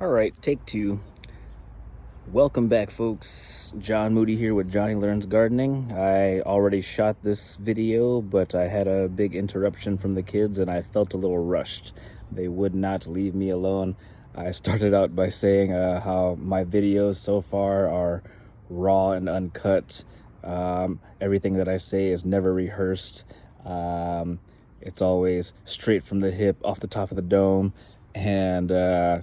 All right, take two. Welcome back, folks. John Moody here with Johnny Learns Gardening. I already shot this video, but I had a big interruption from the kids and I felt a little rushed. They would not leave me alone. I started out by saying how my videos so far are raw and uncut. Everything that I say is never rehearsed. It's always straight from the hip, off the top of the dome. And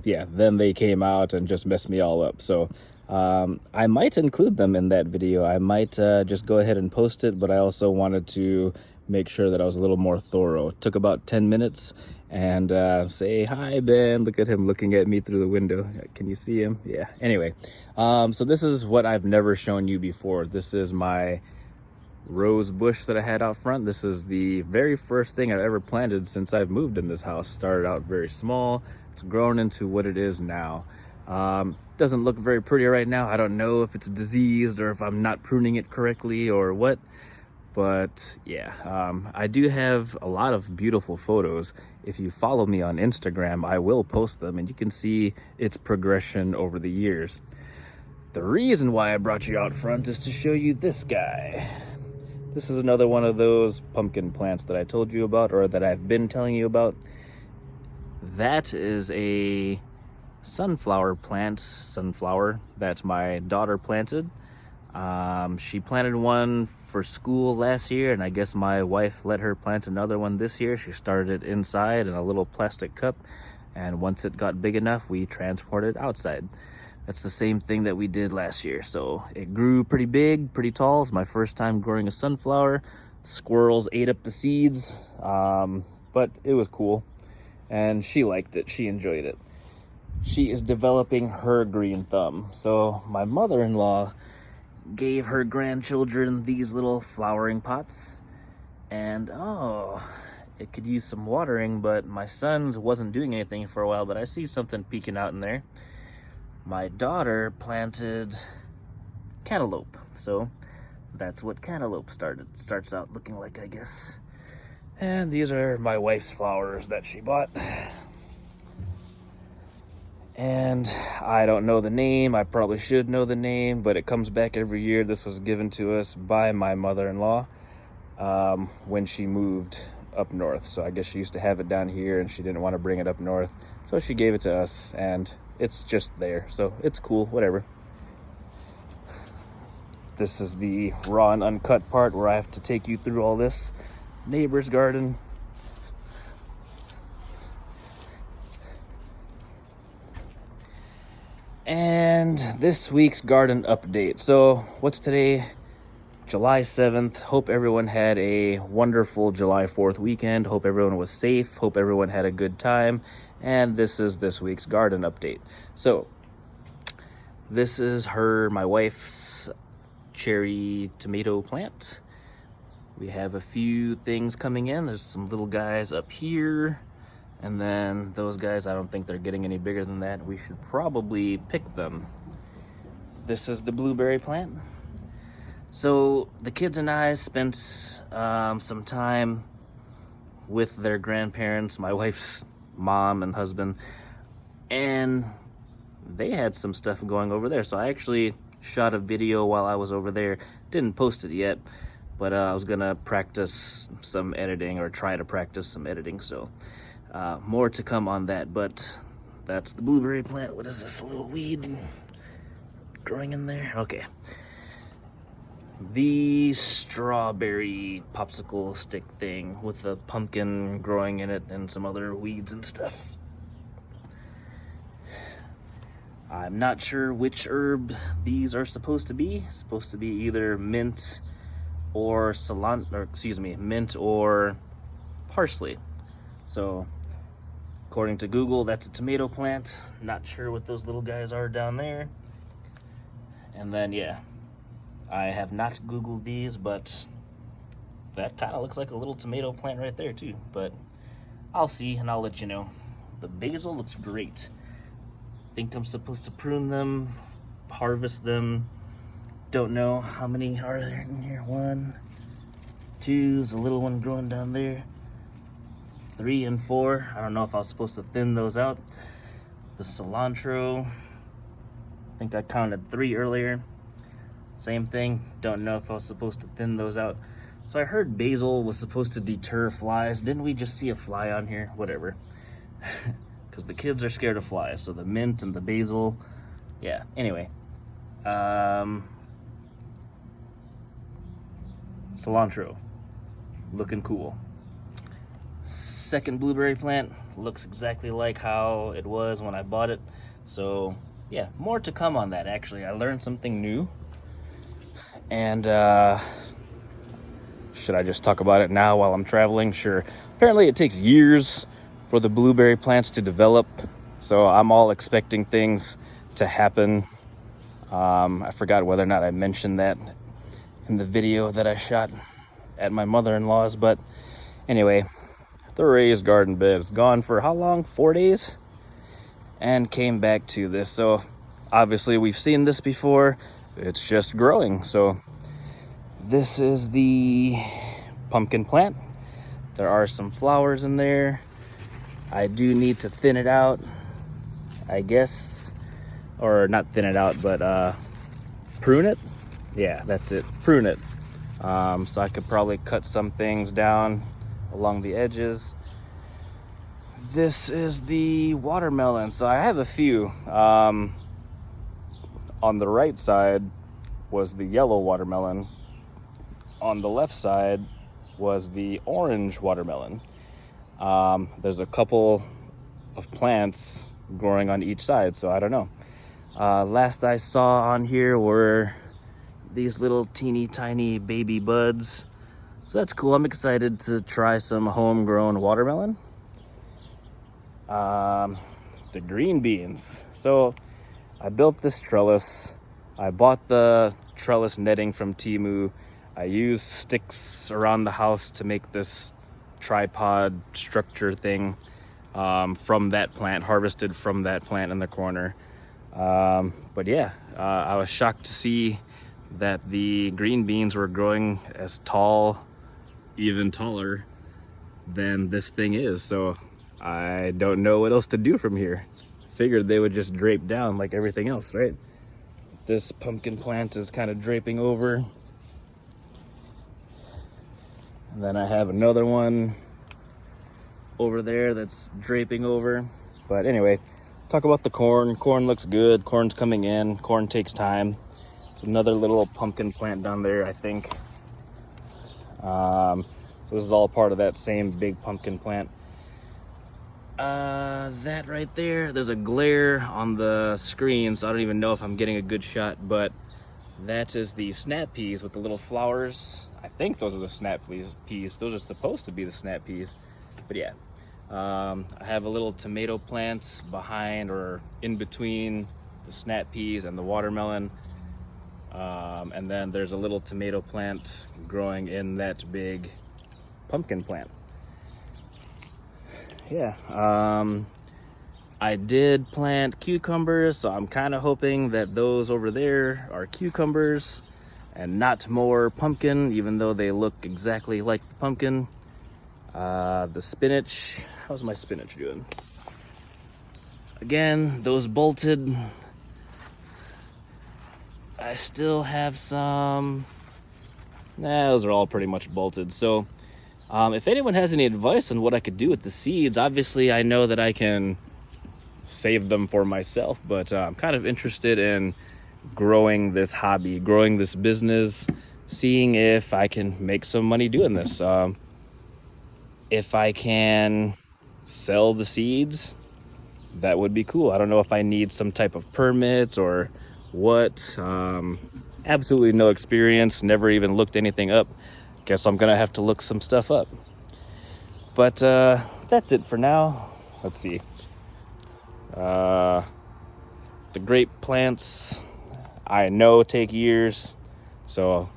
yeah, then they came out and just messed me all up. So I might include them in that video. I might just go ahead and post it, but I also wanted to make sure that I was a little more thorough. It took about 10 minutes and say, hi, Ben. Look at him looking at me through the window. Can you see him? Yeah. Anyway, so this is what I've never shown you before. This is my rose bush that I had out front. This is the very first thing I've ever planted since I've moved in this house. Started out very small. It's grown into what it is now. Doesn't look very pretty right now. I don't know if it's diseased or if I'm not pruning it correctly or what. But yeah, I do have a lot of beautiful photos. If you follow me on Instagram, I will post them and you can see its progression over the years. The reason why I brought you out front is to show you this guy. This is another one of those pumpkin plants that I told you about, or that I've been telling you about. That is a sunflower plant, that my daughter planted. She planted one for school last year, and I guess my wife let her plant another one this year. She started it inside in a little plastic cup, and once it got big enough, we transported it outside. That's the same thing that we did last year. So it grew pretty big, pretty tall. It's my first time growing a sunflower. The squirrels ate up the seeds, but it was cool. And she liked it, she enjoyed it. She is developing her green thumb. So my mother-in-law gave her grandchildren these little flowering pots. And it could use some watering, but my son's wasn't doing anything for a while, but I see something peeking out in there. My daughter planted cantaloupe, so that's what cantaloupe starts out looking like, I guess. And these are my wife's flowers that she bought. And I don't know the name. I probably should know the name, but it comes back every year. This was given to us by my mother-in-law when she moved up north. So I guess she used to have it down here and she didn't want to bring it up north. So she gave it to us and it's just there. So it's cool, whatever. This is the raw and uncut part where I have to take you through all this. Neighbor's garden. And this week's garden update. So what's today? July 7th. Hope everyone had a wonderful July 4th weekend. Hope everyone was safe. Hope everyone had a good time. And this is this week's garden update. So this is my wife's cherry tomato plant. We have a few things coming in. There's some little guys up here. And then those guys, I don't think they're getting any bigger than that. We should probably pick them. This is the blueberry plant. So the kids and I spent some time with their grandparents, my wife's mom and husband, and they had some stuff going over there. So I actually shot a video while I was over there. Didn't post it yet, but I was gonna practice some editing, or try to practice some editing. So more to come on that, but that's the blueberry plant. What is this little weed growing in there? Okay. The strawberry popsicle stick thing with a pumpkin growing in it and some other weeds and stuff. I'm not sure which herb these are supposed to be. It's supposed to be either mint or mint or parsley. So according to Google, that's a tomato plant. Not sure what those little guys are down there. And then yeah, I have not Googled these, but that kind of looks like a little tomato plant right there too. But I'll see and I'll let you know. The basil looks great. Think I'm supposed to prune them, harvest them. Don't know how many are there in here. 1, 2, there's a little one growing down there. 3 and 4. I don't know if I was supposed to thin those out. The cilantro, I think I counted 3 earlier. Same thing, don't know if I was supposed to thin those out. So I heard basil was supposed to deter flies. Didn't we just see a fly on here? Whatever. Because the kids are scared of flies. So the mint and the basil, yeah. Anyway, cilantro, looking cool. Second blueberry plant looks exactly like how it was when I bought it. So yeah, more to come on that. Actually, I learned something new. And should I just talk about it now while I'm traveling? Sure. Apparently it takes years for the blueberry plants to develop, so I'm all expecting things to happen. I forgot whether or not I mentioned that in the video that I shot at my mother-in-law's, but anyway, the raised garden bed is gone for how long? 4 days? And came back to this. So obviously we've seen this before. It's just growing. So this is the pumpkin plant. There are some flowers in there. I do need to thin it out, I guess, or not thin it out, but prune it. Yeah, that's it, prune it. So I could probably cut some things down along the edges. This is the watermelon. So I have a few. On the right side was the yellow watermelon. On the left side was the orange watermelon. There's a couple of plants growing on each side, so I don't know. Last I saw on here were these little teeny tiny baby buds. So that's cool. I'm excited to try some homegrown watermelon. The green beans. So I built this trellis. I bought the trellis netting from Temu. I used sticks around the house to make this tripod structure thing from that plant, harvested from that plant in the corner. But yeah, I was shocked to see that the green beans were growing as tall, even taller than this thing is. So I don't know what else to do from here. Figured they would just drape down like everything else, right? This pumpkin plant is kind of draping over. And then I have another one over there that's draping over. But anyway, talk about the corn. Corn looks good. Corn's coming in. Corn takes time. It's another little pumpkin plant down there, I think. So this is all part of that same big pumpkin plant. That right there, there's a glare on the screen, so I don't even know if I'm getting a good shot, but that is the snap peas with the little flowers. I think those are the snap peas. Those are supposed to be the snap peas, but yeah. I have a little tomato plant behind or in between the snap peas and the watermelon. And then there's a little tomato plant growing in that big pumpkin plant. Yeah, I did plant cucumbers, so I'm kind of hoping that those over there are cucumbers and not more pumpkin, even though they look exactly like the pumpkin. The spinach, how's my spinach doing? Again, those bolted. I still have some. Nah, those are all pretty much bolted. So if anyone has any advice on what I could do with the seeds, obviously I know that I can save them for myself, but I'm kind of interested in growing this hobby, growing this business, seeing if I can make some money doing this. If I can sell the seeds, that would be cool. I don't know if I need some type of permit or what. Absolutely no experience, never even looked anything up. Guess I'm gonna have to look some stuff up. But that's it for now. Let's see. The grape plants, I know take years, so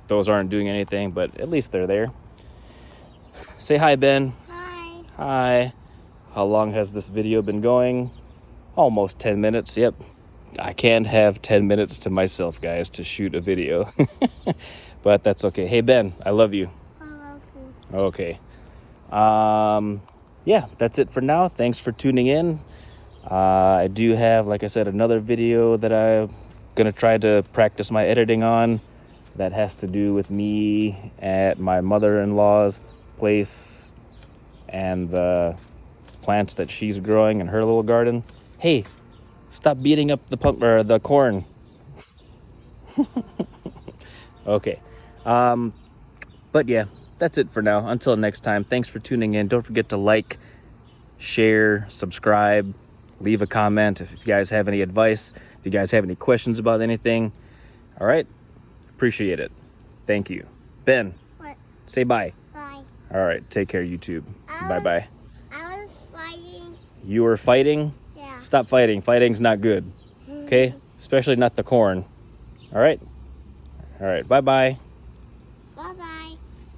those aren't doing anything, but at least they're there. Say hi, Ben. Hi. Hi. How long has this video been going? Almost 10 minutes, yep. I can't have 10 minutes to myself, guys, to shoot a video. But that's okay. Hey, Ben, I love you. I love you. Okay. Yeah, that's it for now. Thanks for tuning in. I do have, like I said, another video that I'm gonna try to practice my editing on that has to do with me at my mother-in-law's place and the plants that she's growing in her little garden. Hey, stop beating up the pump or the corn. Okay. But yeah, that's it for now. Until next time, thanks for tuning in. Don't forget to like, share, subscribe, leave a comment if you guys have any advice, if you guys have any questions about anything. All right, appreciate it. Thank you. Ben, What? say bye. Bye. All right, take care, YouTube. Bye-bye. I was fighting. You were fighting? Yeah. Stop fighting. Fighting's not good, okay? Especially not the corn. All right? All right, bye-bye.